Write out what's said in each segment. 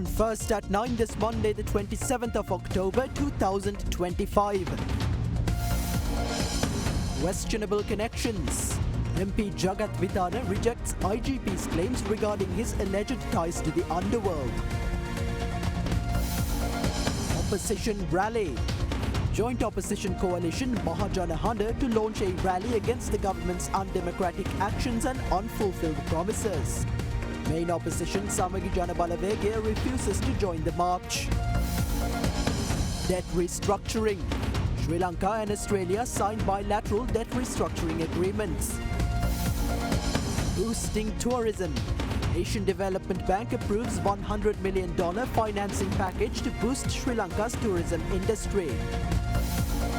On First at 9 this Monday, the 27th of October 2025. Questionable connections. MP Jagat Vidana rejects IGP's claims regarding his alleged ties to the underworld. Opposition rally. Joint opposition coalition Mahajana Handa to launch a rally against the government's undemocratic actions and unfulfilled promises. Main opposition Samagi Jana Balawegaya refuses to join the march. Debt restructuring. Sri Lanka and Australia signed bilateral debt restructuring agreements. Boosting tourism. Asian Development Bank approves $100 million financing package to boost Sri Lanka's tourism industry.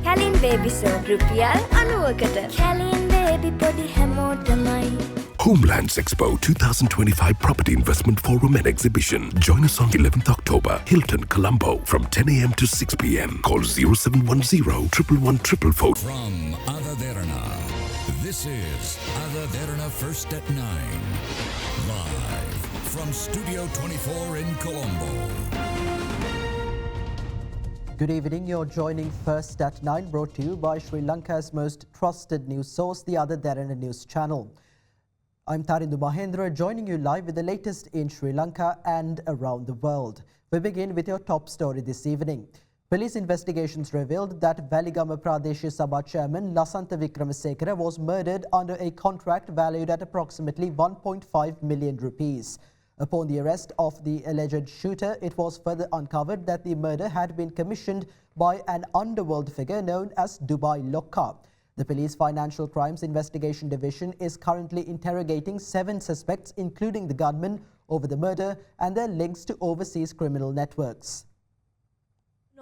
Kalin baby soap rupial 90කට. Kalin baby podi හැමෝටමයි. Homelands Expo 2025 Property Investment Forum and Exhibition. Join us on 11th October, Hilton, Colombo, from 10 a.m. to 6 p.m. Call 0710 111 444. From Derana, this is Derana First at 9. Live from Studio 24 in Colombo. Good evening, you're joining First at 9, brought to you by Sri Lanka's most trusted news source, the Derana News Channel. I'm Tarindu Mahendra, joining you live with the latest in Sri Lanka and around the world. We begin with your top story this evening. Police investigations revealed that Weligama Pradeshiya Sabha chairman Lasantha Wickramasekara was murdered under a contract valued at approximately 1.5 million rupees. Upon the arrest of the alleged shooter, it was further uncovered that the murder had been commissioned by an underworld figure known as Dubai Lokka. The Police Financial Crimes Investigation Division is currently interrogating 7 suspects, including the gunman, over the murder and their links to overseas criminal networks.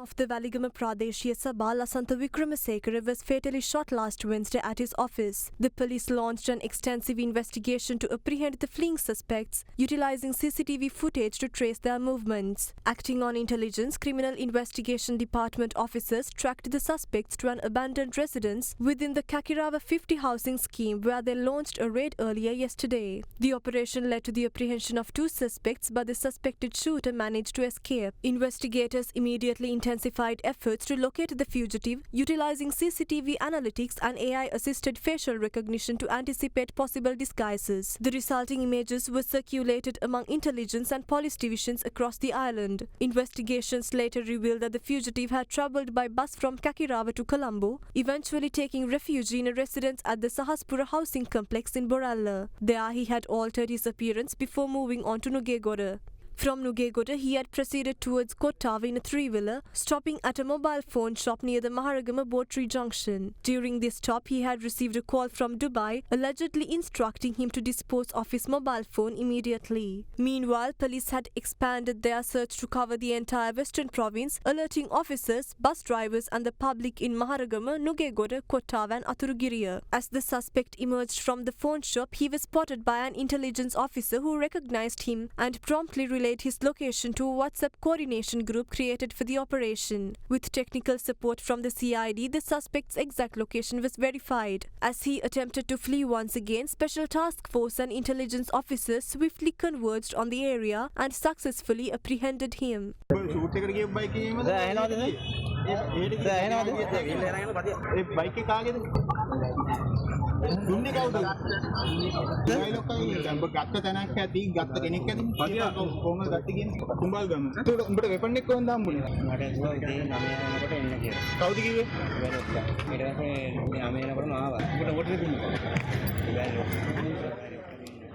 Of the Weligama Pradeshiya Sabha, Lasantha Wickramasekara was fatally shot last Wednesday at his office. The police launched an extensive investigation to apprehend the fleeing suspects, utilizing CCTV footage to trace their movements. Acting on intelligence, Criminal Investigation Department officers tracked the suspects to an abandoned residence within the Kakirawa 50 housing scheme, where they launched a raid earlier yesterday. The operation led to the apprehension of 2 suspects, but the suspected shooter managed to escape. Investigators immediately intensified efforts to locate the fugitive, utilizing CCTV analytics and AI-assisted facial recognition to anticipate possible disguises. The resulting images were circulated among intelligence and police divisions across the island. Investigations later revealed that the fugitive had travelled by bus from Kakirawa to Colombo, eventually taking refuge in a residence at the Sahaspura housing complex in Boralla. There he had altered his appearance before moving on to Nugegoda. From Nugegoda, he had proceeded towards Kottawa in a 3-wheeler, stopping at a mobile phone shop near the Maharagama Botri Junction. During this stop, he had received a call from Dubai, allegedly instructing him to dispose of his mobile phone immediately. Meanwhile, police had expanded their search to cover the entire western province, alerting officers, bus drivers and the public in Maharagama, Nugegoda, Kottawa and Aturugiriya. As the suspect emerged from the phone shop, he was spotted by an intelligence officer who recognized him and promptly relayed his location to a WhatsApp coordination group created for the operation. With technical support from the CID, the suspect's exact location was verified. As he attempted to flee once again, Special Task Force and intelligence officers swiftly converged on the area and successfully apprehended him.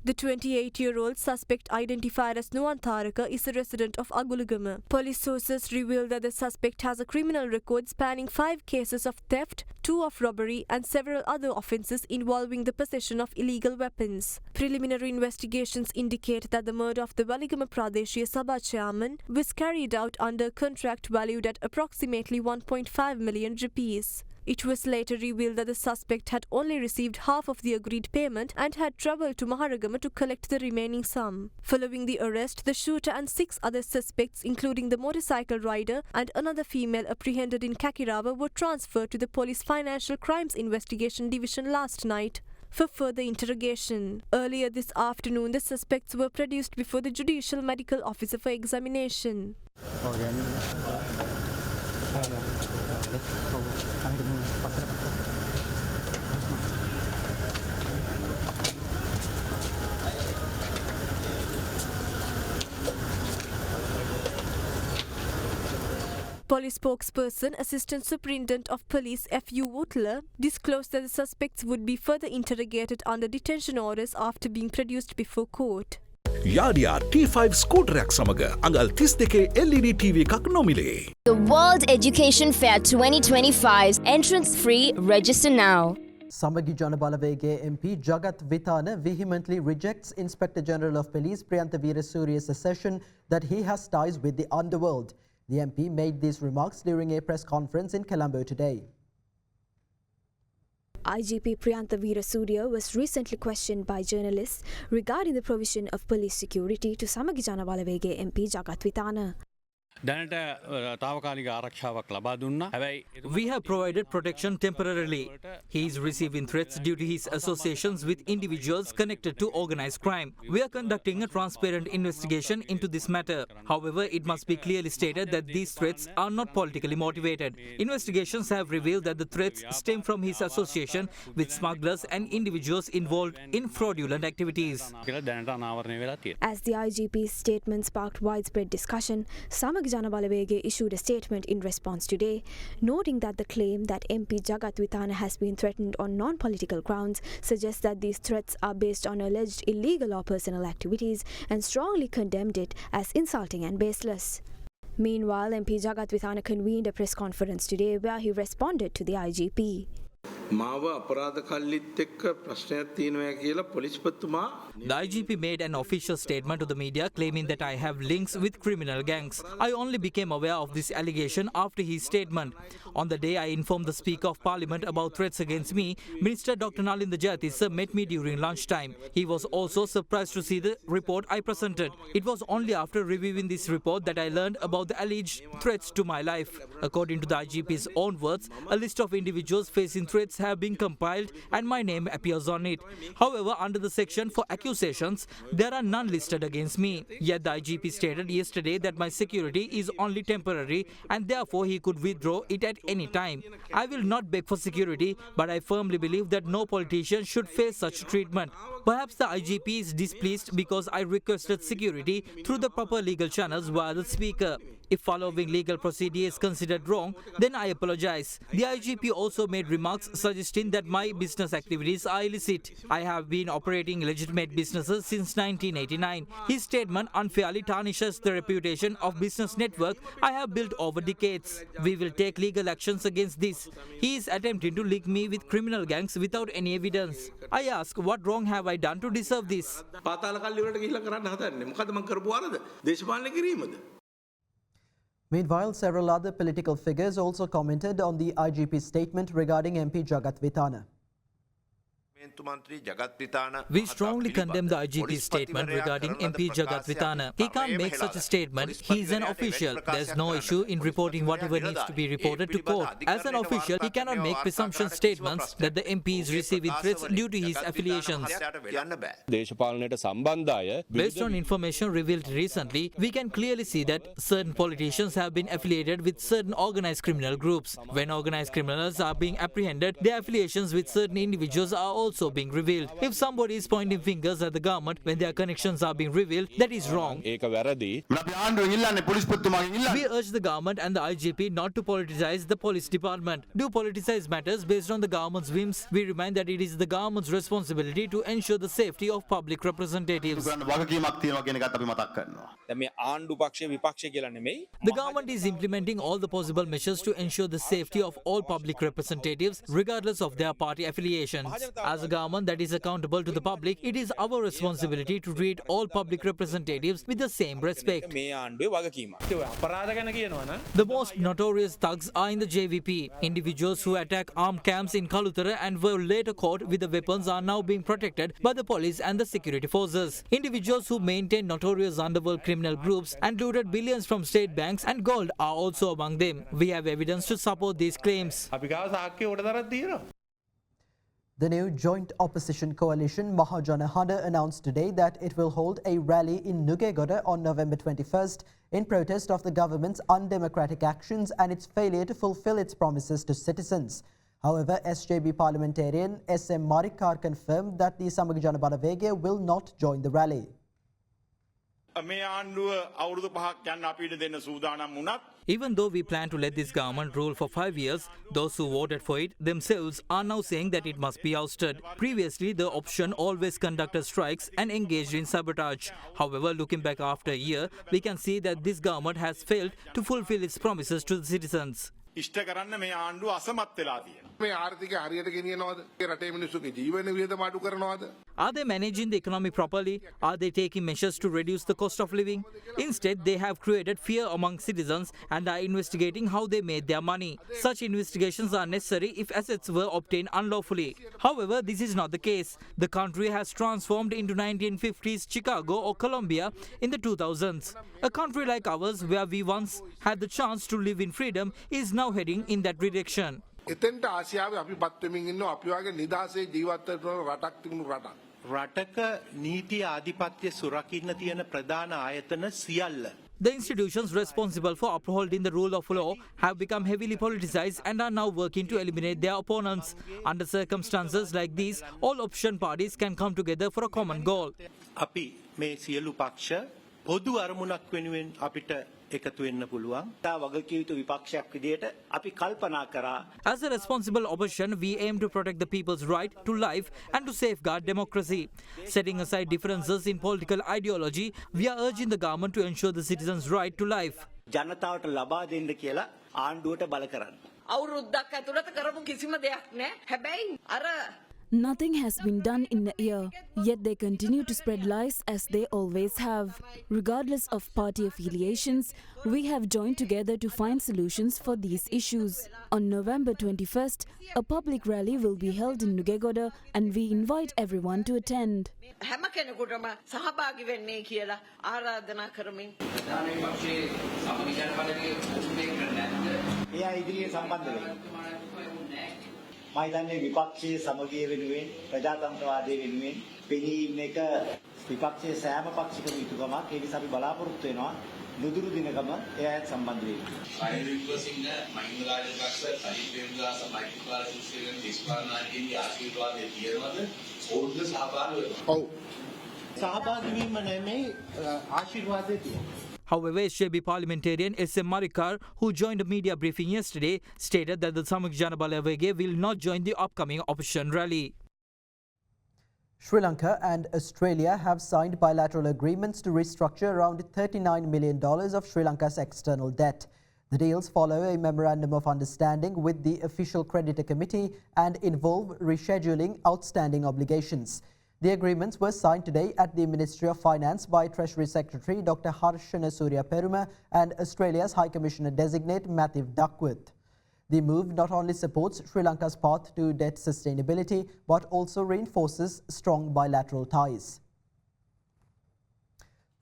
The 28-year-old suspect, identified as Nuwan Tharaka, is a resident of Agulugama. Police sources revealed that the suspect has a criminal record spanning 5 cases of theft, 2 of robbery and several other offences involving the possession of illegal weapons. Preliminary investigations indicate that the murder of the Weligama Pradeshiya Sabha chairman was carried out under a contract valued at approximately 1.5 million rupees. It was later revealed that the suspect had only received half of the agreed payment and had travelled to Maharagama to collect the remaining sum. Following the arrest, the shooter and 6 other suspects, including the motorcycle rider and another female apprehended in Kakirawa, were transferred to the Police Financial Crimes Investigation Division last night. for further interrogation. Earlier this afternoon, the suspects were produced before the Judicial Medical Officer for examination. Police spokesperson, Assistant Superintendent of Police F.U. Wutler, disclosed that the suspects would be further interrogated under detention orders after being produced before court. යාඩියා T5 ස්කූටරයක් සමග අඟල් 32 LED TV එකක් නොමිලේ. The World Education Fair 2025's entrance free. Register now. Samagi Janabalawege MP Jagat Vitana vehemently rejects Inspector General of Police Priyantha Veerasuriya's assertion that he has ties with the underworld. The MP made these remarks during a press conference in Colombo today. IGP Priyantha Veerasuriya was recently questioned by journalists regarding the provision of police security to Samagi Janabalawege MP Jagat Vitana. We have provided protection temporarily. He is receiving threats due to his associations with individuals connected to organized crime. We are conducting a transparent investigation into this matter. However, it must be clearly stated that these threats are not politically motivated. Investigations have revealed that the threats stem from his association with smugglers and individuals involved in fraudulent activities. As the IGP's statement sparked widespread discussion, Samagi Janabalawege issued a statement in response today, noting that the claim that MP Jagat Vitana has been threatened on non-political grounds suggests that these threats are based on alleged illegal or personal activities, and strongly condemned it as insulting and baseless. Meanwhile, MP Jagat Vitana convened a press conference today where he responded to the IGP. The IGP made an official statement to the media claiming that I have links with criminal gangs. I only became aware of this allegation after his statement. On the day I informed the Speaker of Parliament about threats against me, Minister Dr. Nalinda Jayatissa met me during lunchtime. He was also surprised to see the report I presented. It was only after reviewing this report that I learned about the alleged threats to my life. According to the IGP's own words, a list of individuals facing threats have been compiled and my name appears on it. However, under the section for accusations, there are none listed against me. Yet the IGP stated yesterday that my security is only temporary and therefore he could withdraw it at any time. I will not beg for security, but I firmly believe that no politician should face such treatment. Perhaps the IGP is displeased because I requested security through the proper legal channels via the Speaker. If following legal procedure is considered wrong, then I apologize. The IGP also made remarks suggesting that my business activities are illicit. I have been operating legitimate businesses since 1989. His statement unfairly tarnishes the reputation of business network I have built over decades. We will take legal actions against this. He is attempting to link me with criminal gangs without any evidence. I ask, what wrong have I done to deserve this? Meanwhile, several other political figures also commented on the IGP's statement regarding MP Jagat Vitana. We strongly condemn the IGP's statement regarding MP Jagat Vitana. He can't make such a statement. He is an official. There's no issue in reporting whatever needs to be reported to court. As an official, he cannot make presumption statements that the MP is receiving threats due to his affiliations. Based on information revealed recently, we can clearly see that certain politicians have been affiliated with certain organized criminal groups. When organized criminals are being apprehended, their affiliations with certain individuals are also being revealed. If somebody is pointing fingers at the government when their connections are being revealed, that is wrong. We urge the government and the IGP not to politicize the police department. Do politicize matters based on the government's whims. We remind that it is the government's responsibility to ensure the safety of public representatives. The government is implementing all the possible measures to ensure the safety of all public representatives regardless of their party affiliations. As a government that is accountable to the public, it is our responsibility to treat all public representatives with the same respect. The most notorious thugs are in the JVP. Individuals who attack armed camps in Kalutara and were later caught with the weapons are now being protected by the police and the security forces. Individuals who maintain notorious underworld criminal groups and looted billions from state banks and gold are also among them. We have evidence to support these claims. The new joint opposition coalition Mahajana Hada announced today that it will hold a rally in Nugegoda on November 21st in protest of the government's undemocratic actions and its failure to fulfill its promises to citizens. However, SJB parliamentarian SM Marikar confirmed that the Samaga Jana Balavegaya will not join the rally. Even though we plan to let this government rule for 5 years, those who voted for it themselves are now saying that it must be ousted. Previously, the opposition always conducted strikes and engaged in sabotage. However, looking back after a year, we can see that this government has failed to fulfill its promises to the citizens. Are they managing the economy properly? Are they taking measures to reduce the cost of living? Instead, they have created fear among citizens and are investigating how they made their money. Such investigations are necessary if assets were obtained unlawfully. However, this is not the case. The country has transformed into 1950s Chicago or Colombia in the 2000s. A country like ours, where we once had the chance to live in freedom, is now heading in that direction. රටක නීති ආධිපත්‍ය සුරකින්න තියෙන ප්‍රධාන ආයතන සියල්ල. The institutions responsible for upholding the rule of law have become heavily politicized and are now working to eliminate their opponents. Under circumstances like these, all opposition parties can come together for a common goal. අපි මේ සියලු පක්ෂ පොදු අරමුණක් වෙනුවෙන් අපිට එකතු වෙන්න පුළුවන්. වගකීම් යුතු විපක්ෂයක් විදියට අපි කල්පනා කරා. As a responsible opposition, we aim to protect the people's right to life and to safeguard democracy. Setting aside differences in political ideology, we are urging the government to ensure the citizens' right to life. ජනතාවට ලබා දෙන්න කියලා ආණ්ඩුවට බල කරන්න. අවුරුද්දක් ඇතුළත කරපු කිසිම දෙයක් නැහැ. හැබැයි අර Nothing has been done in a year, yet they continue to spread lies as they always have. Regardless of party affiliations, we have joined together to find solutions for these issues. On November 21st, a public rally will be held in Nugegoda and we invite everyone to attend. හැම කෙනෙකුටම සහභාගී වෙන්නේ කියලා ආරාධනා කරමින් එයා ඉදිරියේ සම්බන්ධ වෙනවා. මම හිතන්නේ විපක්ෂයේ සමගිය වෙනුවෙන් ප්‍රජාතන්ත්‍රවාදයේ වෙනුවෙන් පෙනී ඉන්න එක විපක්ෂයේ සෑම පක්ෂයකම යුතුයකමක්. ඒ නිසා අපි බලාපොරොත්තු වෙනවා නුදුරු දිනකම එයාත් සම්බන්ධ වෙන්න. අයින් වික්‍රමසිංහ, මහින්ද රාජපක්ෂ, සජිත් ප්‍රේමදාස, මෛත්‍රීපාල සිරිසේන, දේශපාලනඥයන්ගේ ආශිර්වාදය තියෙනවද? ඕන්න සහභාගී වෙනවා. ඔව්. සහභාගී වීම නෙමෙයි ආශිර්වාදය තියෙනවා. However, SJB parliamentarian SM Marikar, who joined a media briefing yesterday, stated that the Samaga Jana Balavegaya will not join the upcoming opposition rally. Sri Lanka and Australia have signed bilateral agreements to restructure around $39 million of Sri Lanka's external debt. The deals follow a memorandum of understanding with the Official Creditor Committee and involve rescheduling outstanding obligations. The agreements were signed today at the Ministry of Finance by Treasury Secretary Dr. Harshana Surya Peruma and Australia's High Commissioner Designate Matthew Duckworth. The move not only supports Sri Lanka's path to debt sustainability but also reinforces strong bilateral ties.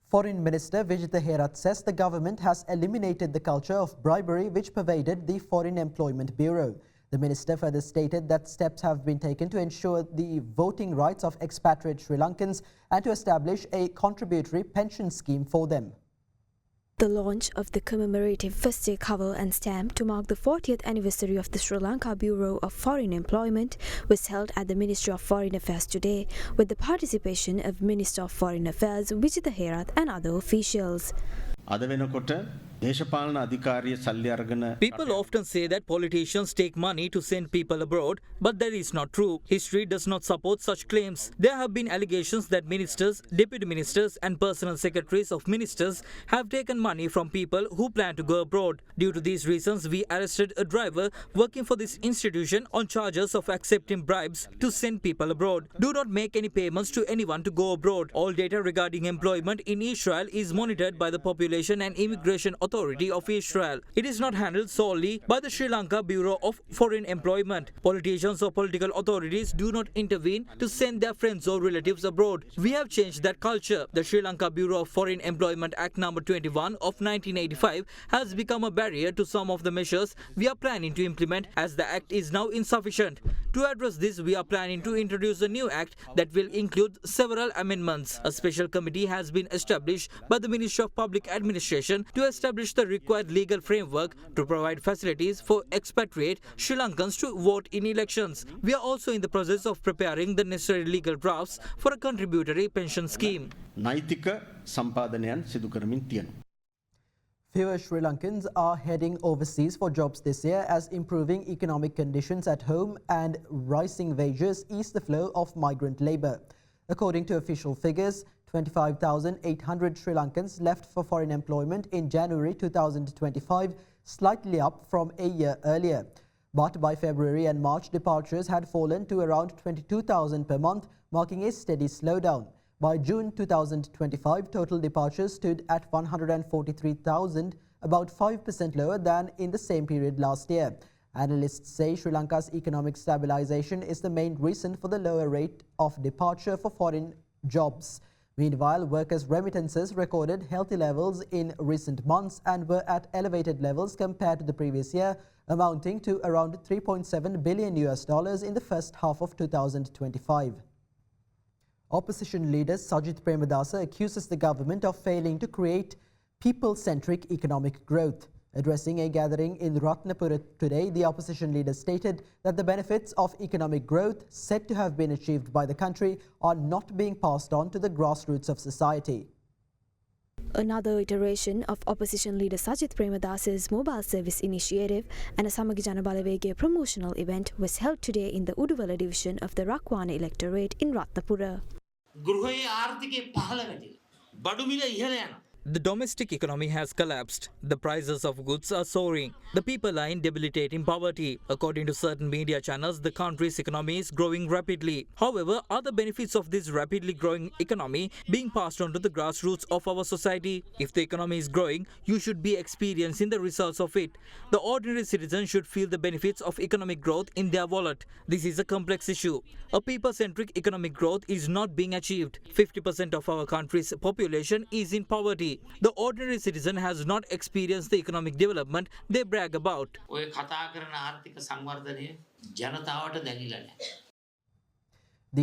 Foreign Minister Vijitha Herath says the government has eliminated the culture of bribery which pervaded the Foreign Employment Bureau. The minister further stated that steps have been taken to ensure the voting rights of expatriate Sri Lankans and to establish a contributory pension scheme for them. The launch of the commemorative festive cover and stamp to mark the 40th anniversary of the Sri Lanka Bureau of Foreign Employment was held at the Ministry of Foreign Affairs today with the participation of Minister of Foreign Affairs Vijitha Herath and other officials. People often say that politicians take money to send people abroad, but that is not true. History does not support such claims. There have been allegations that ministers, deputy ministers and personal secretaries of ministers have taken money from people who plan to go abroad. Due to these reasons, we arrested a driver working for this institution on charges of accepting bribes to send people abroad. Do not make any payments to anyone to go abroad. All data regarding employment in Israel is monitored by the Population and Immigration Authority of Israel. It is not handled solely by the Sri Lanka Bureau of Foreign Employment. Politicians or political authorities do not intervene to send their friends or relatives abroad. We have changed that culture. The Sri Lanka Bureau of Foreign Employment Act No. 21 of 1985 has become a barrier to some of the measures we are planning to implement as the act is now insufficient. To address this, we are planning to introduce a new act that will include several amendments. A special committee has been established by the Ministry of Public Administration to establish the required legal framework to provide facilities for expatriate Sri Lankans to vote in elections. We are also in the process of preparing the necessary legal drafts for a contributory pension scheme. නෛතික සම්පාදනයන් සිදු කරමින් තියෙනවා. Fewer Sri Lankans are heading overseas for jobs this year as improving economic conditions at home and rising wages ease the flow of migrant labour. According to official figures, 25,800 Sri Lankans left for foreign employment in January 2025, slightly up from a year earlier. But by February and March, departures had fallen to around 22,000 per month, marking a steady slowdown. By June 2025, total departures stood at 143,000, about 5% lower than in the same period last year. Analysts say Sri Lanka's economic stabilisation is the main reason for the lower rate of departure for foreign jobs. Meanwhile, workers' remittances recorded healthy levels in recent months and were at elevated levels compared to the previous year, amounting to around $3.7 billion in the first half of 2025. Opposition leader Sajith Premadasa accuses the government of failing to create people-centric economic growth. Addressing a gathering in Ratnapura today, the opposition leader stated that the benefits of economic growth said to have been achieved by the country are not being passed on to the grassroots of society. Another iteration of opposition leader Sajith Premadasa's mobile service initiative and a Samagi Jana Balawege promotional event was held today in the Uduwala division of the Rakwana electorate in Ratnapura. The domestic economy has collapsed. The prices of goods are soaring. The people are in debilitating poverty. According to certain media channels, the country's economy is growing rapidly. However, are the benefits of this rapidly growing economy being passed on to the grassroots of our society? If the economy is growing, you should be experiencing the results of it. The ordinary citizen should feel the benefits of economic growth in their wallet. This is a complex issue. A people-centric economic growth is not being achieved. 50% of our country's population is in poverty. The ordinary citizen has not experienced the economic development they brag about. The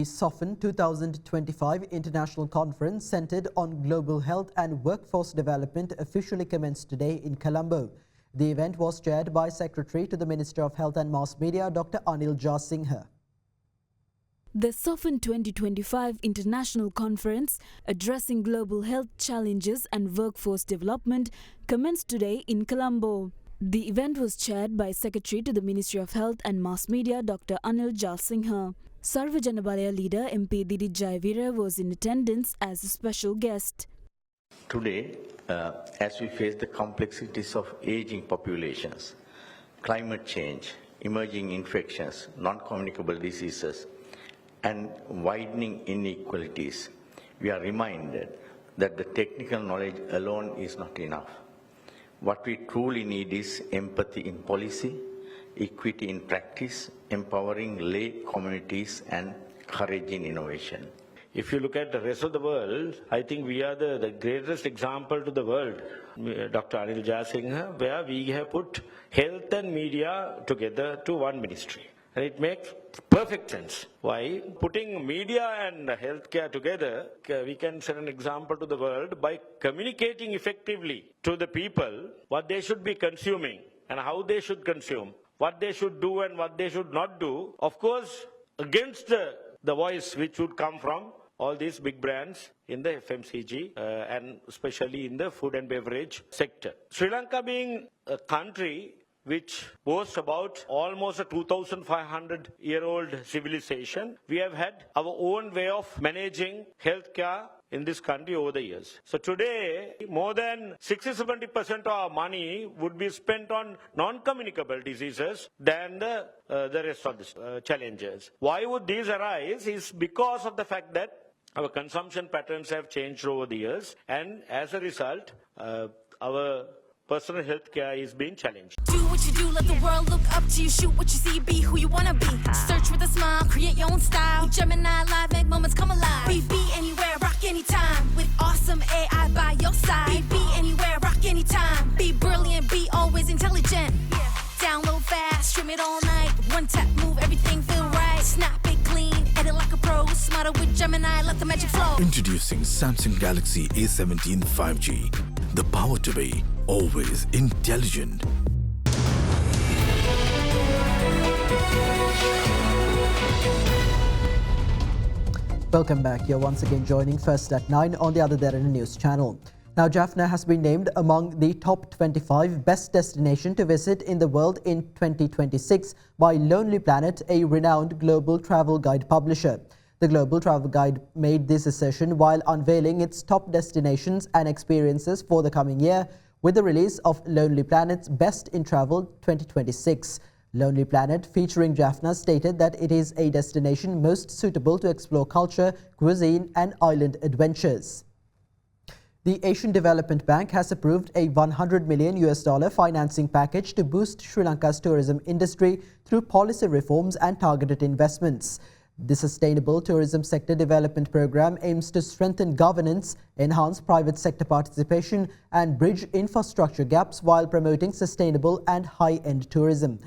SOFIN 2025 International Conference centered on global health and workforce development officially commenced today in Colombo. The event was chaired by Secretary to the Minister of Health and Mass Media, Dr. Anil Jasinghe. The SOFIN 2025 International Conference addressing global health challenges and workforce development commenced today in Colombo. The event was chaired by Secretary to the Ministry of Health and Mass Media, Dr. Anil Jalsinghe. Sarva Janabalaya leader MP Didit Jayavira was in attendance as a special guest. Today, as we face the complexities of aging populations, climate change, emerging infections, non-communicable diseases, and widening inequalities, we are reminded that the technical knowledge alone is not enough. What we truly need is empathy in policy, equity in practice, empowering lay communities, and courage in innovation. If you look at the rest of the world, I think we are the greatest example to the world, Dr. Anil Jasinghe, where we have put health and media together to one ministry. And it makes perfect sense. Why? Putting media and healthcare together, we can set an example to the world by communicating effectively to the people what they should be consuming and how they should consume, what they should do and what they should not do. Of course, against the voice which would come from all these big brands in the FMCG and especially in the food and beverage sector. Sri Lanka being a country which boasts about almost a 2,500-year-old civilization, we have had our own way of managing healthcare in this country over the years. So today, more than 60-70% of our money would be spent on non-communicable diseases than the rest of the challenges. Why would these arise is because of the fact that our consumption patterns have changed over the years, and as a result, our personal health care is being challenged. Do what you do, let the world look up to you. Shoot what you see, be who you wanna be. Search with a smile, create your own style. Gemini live, make moments come alive. Be anywhere, rock anytime. With awesome AI by your side. Be anywhere, rock anytime. Be brilliant, be always intelligent. Download fast, stream it all night. One tap, move, everything feel right. smarter with Gemini, let the magic flow. Introducing Samsung Galaxy A17 5G. The power to be always intelligent. Welcome back. You're once again joining First at 9 on the Other Derana News channel. Now, Jaffna has been named among the top 25 best destination to visit in the world in 2026 by Lonely Planet, a renowned global travel guide publisher. The Global Travel Guide made this assertion while unveiling its top destinations and experiences for the coming year with the release of Lonely Planet's Best in Travel 2026. Lonely Planet, featuring Jaffna, stated that it is a destination most suitable to explore culture, cuisine and island adventures. The Asian Development Bank has approved a $100 million financing package to boost Sri Lanka's tourism industry through policy reforms and targeted investments. The Sustainable Tourism Sector Development Program aims to strengthen governance, enhance private sector participation and bridge infrastructure gaps while promoting sustainable and high-end tourism.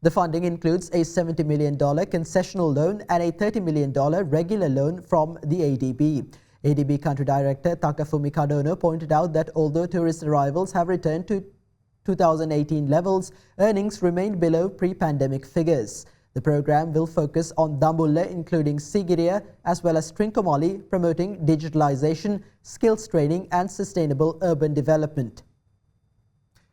The funding includes a $70 million concessional loan and a $30 million regular loan from the ADB. ADB Country Director Takafumi Kadono pointed out that although tourist arrivals have returned to 2018 levels, earnings remained below pre-pandemic figures. The program will focus on Dambulla, including Sigiriya, as well as Trincomalee, promoting digitalization, skills training and sustainable urban development.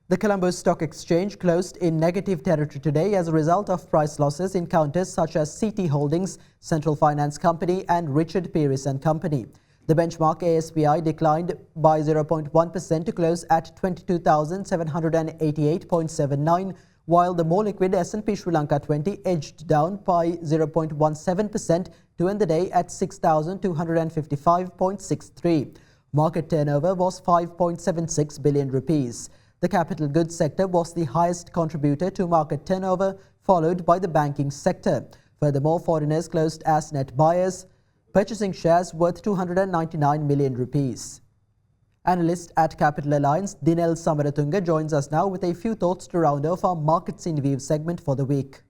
The Colombo Stock Exchange closed in negative territory today as a result of price losses in counters such as CT Holdings, Central Finance Company and Richard Pearis and Company. The benchmark ASPI declined by 0.1% to close at 22,788.79, while the more liquid S&P Sri Lanka 20 edged down by 0.17% to end the day at 6,255.63. Market turnover was 5.76 billion rupees. The capital goods sector was the highest contributor to market turnover, followed by the banking sector. Furthermore, foreigners closed as net buyers, purchasing shares worth 299 million rupees. Analyst at Capital Alliance, Dinel Samaratunga, joins us now with a few thoughts to round off our Markets in View segment for the week.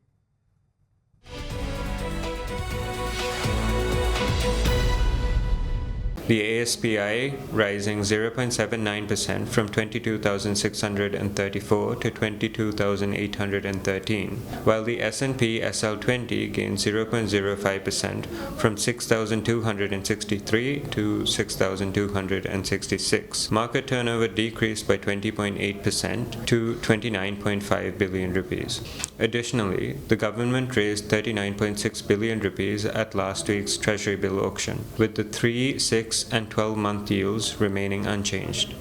The ASPI rising 0.79% from 22,634 to 22,813, while the S&P SL20 gained 0.05% from 6,263 to 6,266. Market turnover decreased by 20.8% to 29.5 billion rupees. Additionally, the government raised 39.6 billion rupees at last week's Treasury bill auction, with the 3, 6 and 12-month yields remaining unchanged.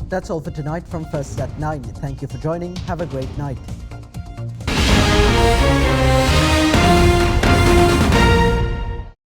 That's all for tonight from First at 9. Thank you for joining. Have a great night.